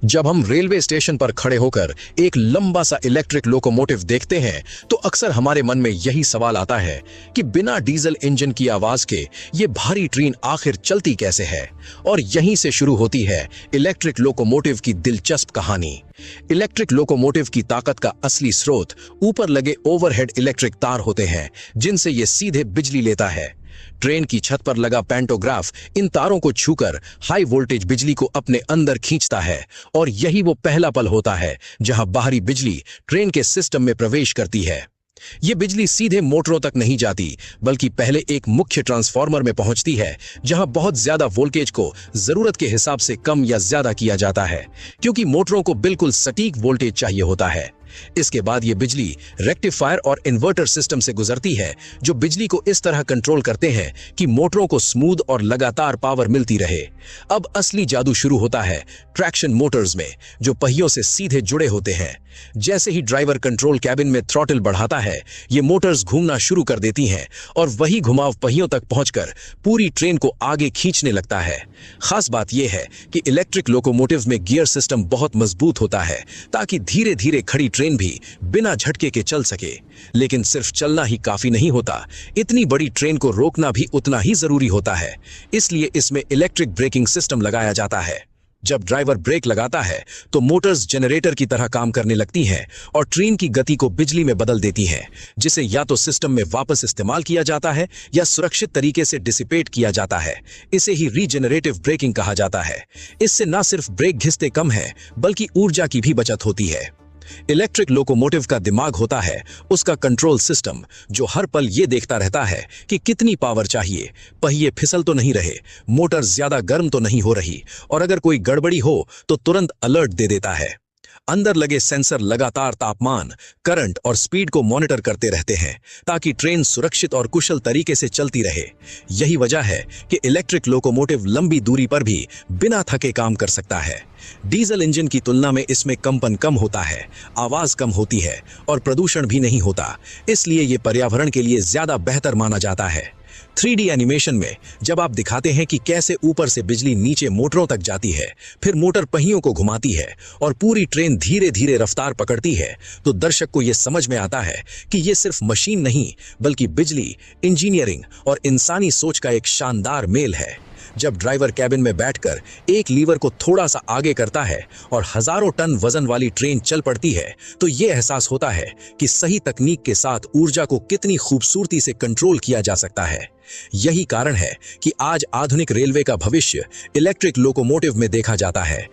जब हम railway station पर खड़े होकर एक लंबा सा इलेक्ट्रिक लोकोमोटिव देखते हैं तो अक्सर हमारे मन में यही सवाल आता है कि बिना डीजल इंजन की आवाज के ये भारी ट्रेन आखिर चलती कैसे है। और यहीं से शुरू होती है इलेक्ट्रिक लोकोमोटिव की दिलचस्प कहानी। इलेक्ट्रिक लोकोमोटिव की ताकत का असली स्रोत ऊपर लगे ओवरहेड इलेक्ट्रिक तार होते हैं, जिनसे ये सीधे बिजली लेता है। ट्रेन की छत पर लगा पैंटोग्राफ इन तारों को छूकर हाई वोल्टेज बिजली को अपने अंदर खींचता है और यही वो पहला पल होता है जहां बाहरी बिजली ट्रेन के सिस्टम में प्रवेश करती है। ये बिजली सीधे मोटरों तक नहीं जाती, बल्कि पहले एक मुख्य ट्रांसफार्मर में पहुंचती है, जहां बहुत ज्यादा वोल्टेज को जरूरत के हिसाब से कम या ज्यादा किया जाता है, क्योंकि मोटरों को बिल्कुल सटीक वोल्टेज चाहिए होता है। इसके बाद ये बिजली रेक्टिफायर और इन्वर्टर सिस्टम से गुजरती है, जो बिजली को इस तरह कंट्रोल करते हैं कि मोटरों को स्मूथ और लगातार पावर मिलती रहे। अब असली जादू शुरू होता है ट्रैक्शन मोटर्स में, जो पहियों से सीधे जुड़े होते हैं। जैसे ही ड्राइवर कंट्रोल कैबिन में थ्रॉटल बढ़ाता है, ये मोटर्स घूमना शुरू कर देती हैं और वही घुमाव पहियों तक पहुंचकर पूरी ट्रेन को आगे खींचने लगता है। खास बात यह है कि इलेक्ट्रिक लोकोमोटिव में गियर सिस्टम बहुत मजबूत होता है, ताकि धीरे धीरे खड़ी ट्रेन भी बिना झटके के चल सके। लेकिन सिर्फ चलना ही काफी नहीं होता, इतनी बड़ी ट्रेन को रोकना भी उतना ही जरूरी होता है। इसलिए इसमें इलेक्ट्रिक ब्रेकिंग सिस्टम लगाया जाता है। जब ड्राइवर ब्रेक लगाता है तो मोटर्स जनरेटर की तरह काम करने लगती हैं और ट्रेन की गति को बिजली में बदल देती हैं, जिसे या तो सिस्टम में वापस इस्तेमाल किया जाता है या सुरक्षित तरीके से डिसिपेट किया जाता है। इसे ही रीजेनरेटिव ब्रेकिंग कहा जाता है। इससे न सिर्फ ब्रेक घिसते कम है, बल्कि ऊर्जा की भी बचत होती है। इलेक्ट्रिक लोकोमोटिव का दिमाग होता है उसका कंट्रोल सिस्टम, जो हर पल ये देखता रहता है कि कितनी पावर चाहिए, पहिए फिसल तो नहीं रहे, मोटर ज्यादा गर्म तो नहीं हो रही, और अगर कोई गड़बड़ी हो तो तुरंत अलर्ट दे देता है। अंदर लगे सेंसर लगातार तापमान, करंट और स्पीड को मॉनिटर करते रहते हैं, ताकि ट्रेन सुरक्षित और कुशल तरीके से चलती रहे। यही वजह है कि इलेक्ट्रिक लोकोमोटिव लंबी दूरी पर भी बिना थके काम कर सकता है। डीजल इंजन की तुलना में इसमें कंपन कम होता है, आवाज कम होती है और प्रदूषण भी नहीं होता, इसलिए ये पर्यावरण के लिए ज्यादा बेहतर माना जाता है। 3D एनिमेशन में जब आप दिखाते हैं कि कैसे ऊपर से बिजली नीचे मोटरों तक जाती है, फिर मोटर पहियों को घुमाती है और पूरी ट्रेन धीरे धीरे रफ्तार पकड़ती है, तो दर्शक को यह समझ में आता है कि यह सिर्फ मशीन नहीं, बल्कि बिजली, इंजीनियरिंग और इंसानी सोच का एक शानदार मेल है। जब ड्राइवर कैबिन में बैठकर एक लीवर को थोड़ा सा आगे करता है और हजारों टन वजन वाली ट्रेन चल पड़ती है, तो यह एहसास होता है कि सही तकनीक के साथ ऊर्जा को कितनी खूबसूरती से कंट्रोल किया जा सकता है। यही कारण है कि आज आधुनिक रेलवे का भविष्य इलेक्ट्रिक लोकोमोटिव में देखा जाता है।